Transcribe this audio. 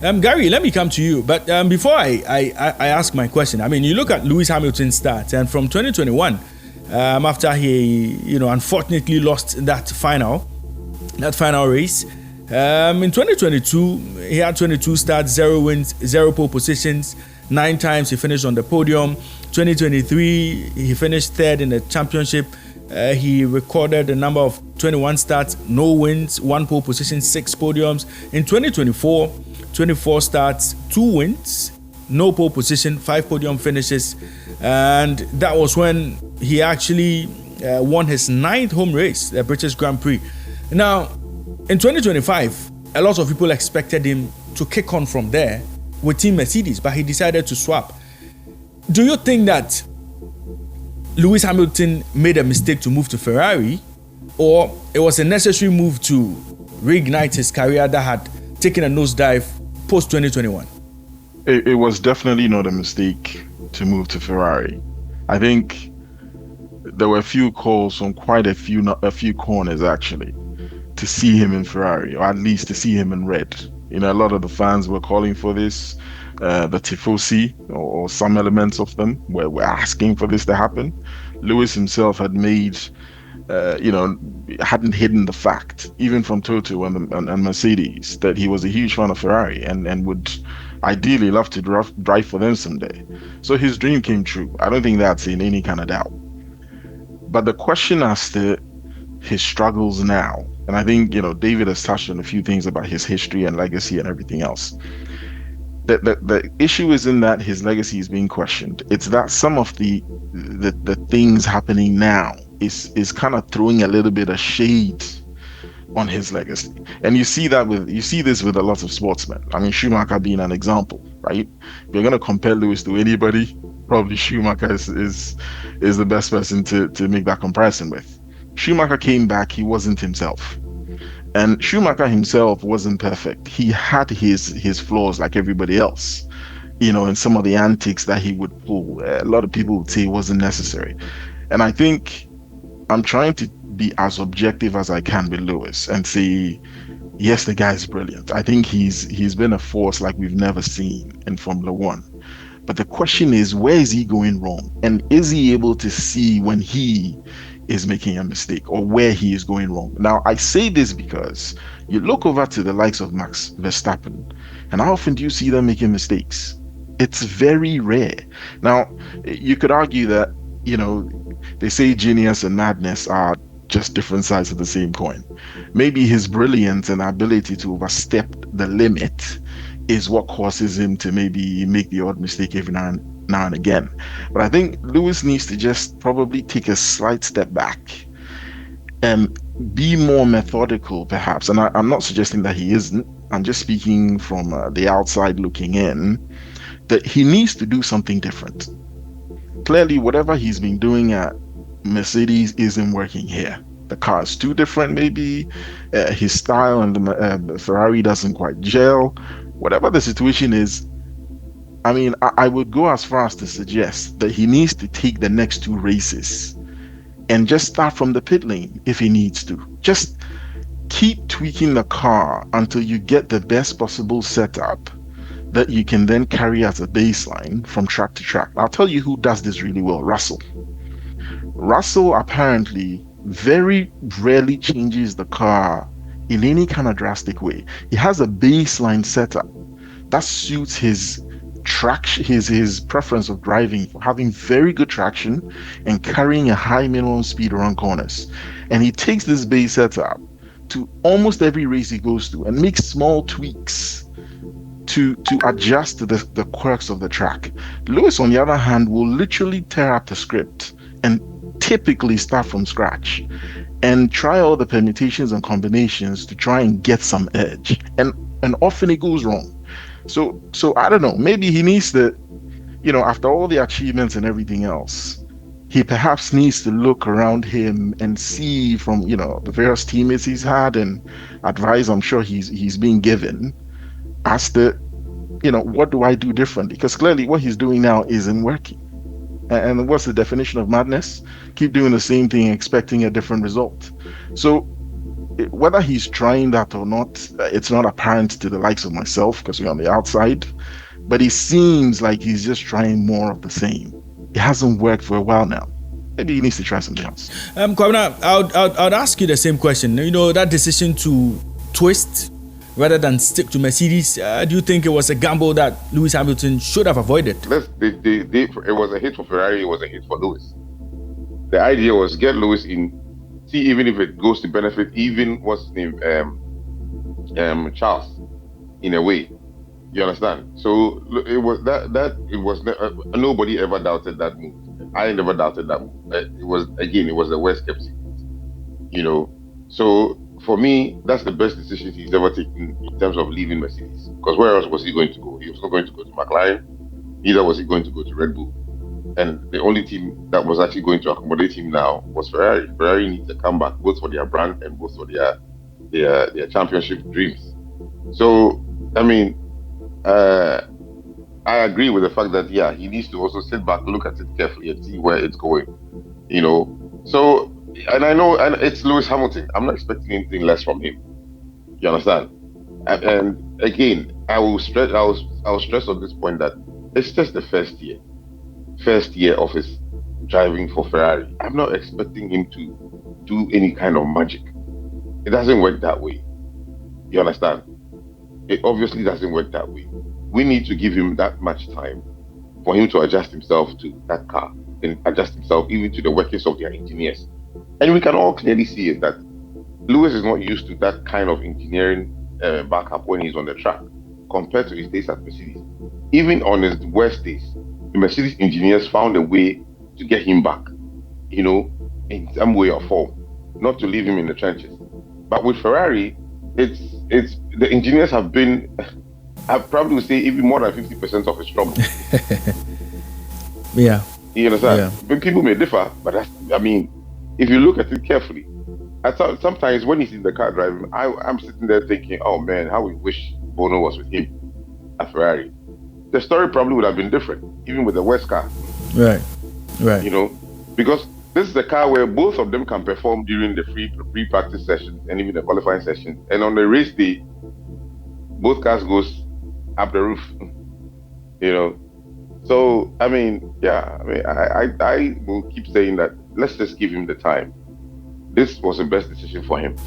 Gary, let me come to you. But before I ask my question, I mean, you look at Lewis Hamilton's stats, and from 2021, after he, unfortunately lost that final race, in 2022, he had 22 starts, 0 wins, 0 pole positions, 9 times he finished on the podium. 2023, he finished third in the championship. He recorded a number of 21 starts, no wins, 1 pole position, 6 podiums. In 2024, 24 starts, 2 wins, no pole position, 5 podium finishes. And that was when he actually won his 9th home race, the British Grand Prix. Now, in 2025, a lot of people expected him to kick on from there with Team Mercedes, but he decided to swap. Do you think that Lewis Hamilton made a mistake to move to Ferrari, or it was a necessary move to reignite his career that had taken a nosedive post-2021? It was definitely not a mistake to move to Ferrari. I think there were a few calls from quite a few corners actually to see him in Ferrari, or at least to see him in red. A lot of the fans were calling for this. The Tifosi, or some elements of them, were asking for this to happen. Lewis himself had hadn't hidden the fact, even from Toto and Mercedes, that he was a huge fan of Ferrari and would ideally love to drive for them someday. So his dream came true. I don't think that's in any kind of doubt. But the question as to his struggles now, and I think, David has touched on a few things about his history and legacy and everything else. The issue isn't that his legacy is being questioned. It's that some of the things happening now is kind of throwing a little bit of shade on his legacy. And you see this with a lot of sportsmen. I mean, Schumacher being an example, right? If you're going to compare Lewis to anybody, probably Schumacher is the best person to make that comparison with. Schumacher came back, he wasn't himself. And Schumacher himself wasn't perfect. He had his flaws like everybody else, and some of the antics that he would pull. A lot of people would say it wasn't necessary. And I think I'm trying to be as objective as I can with Lewis and say, yes, the guy is brilliant. I think he's been a force like we've never seen in Formula One. But the question is, where is he going wrong? And is he able to see when he is making a mistake or where he is going wrong? Now, I say this because you look over to the likes of Max Verstappen, and how often do you see them making mistakes? It's very rare. Now, you could argue that, they say genius and madness are just different sides of the same coin. Maybe his brilliance and ability to overstep the limit is what causes him to maybe make the odd mistake every now and again. But I think Lewis needs to just probably take a slight step back and be more methodical, perhaps. And I'm not suggesting that he isn't. I'm just speaking from the outside looking in, that he needs to do something different. Clearly, whatever he's been doing at Mercedes isn't working here. The car is too different, maybe. His style and the Ferrari doesn't quite gel. Whatever the situation is, I mean, I would go as far as to suggest that he needs to take the next 2 races and just start from the pit lane if he needs to. Just keep tweaking the car until you get the best possible setup that you can then carry as a baseline from track to track. I'll tell you who does this really well: Russell. Russell apparently very rarely changes the car in any kind of drastic way. He has a baseline setup that suits his traction, his preference of driving, for having very good traction and carrying a high minimum speed around corners. And he takes this base setup to almost every race he goes to and makes small tweaks to adjust to the quirks of the track. Lewis, on the other hand, will literally tear up the script and typically start from scratch and try all the permutations and combinations to try and get some edge. And often it goes wrong. So I don't know, maybe he needs to, after all the achievements and everything else, he perhaps needs to look around him and see from, the various teammates he's had and advice I'm sure he's being given as to, what do I do differently? Because clearly what he's doing now isn't working. And what's the definition of madness? Keep doing the same thing, expecting a different result. So whether he's trying that or not, it's not apparent to the likes of myself because we're on the outside. But it seems like he's just trying more of the same. It hasn't worked for a while now. Maybe he needs to try something else. Kwabena, I would ask you the same question. You know, that decision to twist rather than stick to Mercedes, do you think it was a gamble that Lewis Hamilton should have avoided? It was a hit for Ferrari, it was a hit for Lewis. The idea was get Lewis in, see even if it goes to benefit even what's his name, Charles, in a way. You understand? So it was nobody ever doubted that move. I never doubted that move. It was the West kept secret. You know, so for me, that's the best decision he's ever taken in terms of leaving Mercedes. Because where else was he going to go? He was not going to go to McLaren. Neither was he going to go to Red Bull. And the only team that was actually going to accommodate him now was Ferrari. Ferrari needs to come back both for their brand and both for their championship dreams. So, I mean, I agree with the fact that he needs to also sit back, look at it carefully, and see where it's going. You know, so and I know, and it's Lewis Hamilton. I'm not expecting anything less from him. You understand? And again, I will stress on this point that it's just the first year of his driving for Ferrari. I'm not expecting him to do any kind of magic. It doesn't work that way. You understand? It obviously doesn't work that way. We need to give him that much time for him to adjust himself to that car and adjust himself even to the workings of their engineers. And we can all clearly see it that Lewis is not used to that kind of engineering backup when he's on the track compared to his days at Mercedes. Even on his worst days, the Mercedes engineers found a way to get him back, you know, in some way or form, not to leave him in the trenches. But with Ferrari, it's the engineers have been, I probably would say even more than 50% of his trouble. Yeah. You understand? Yeah. But people may differ, but if you look at it carefully, I thought sometimes when he's in the car driving, I'm sitting there thinking, oh man, how we wish Bono was with him at Ferrari. The story probably would have been different, even with the West car. Right. You know, because this is a car where both of them can perform during the free practice sessions and even the qualifying sessions. And on the race day, both cars goes up the roof. You know, so I will keep saying that let's just give him the time. This was the best decision for him.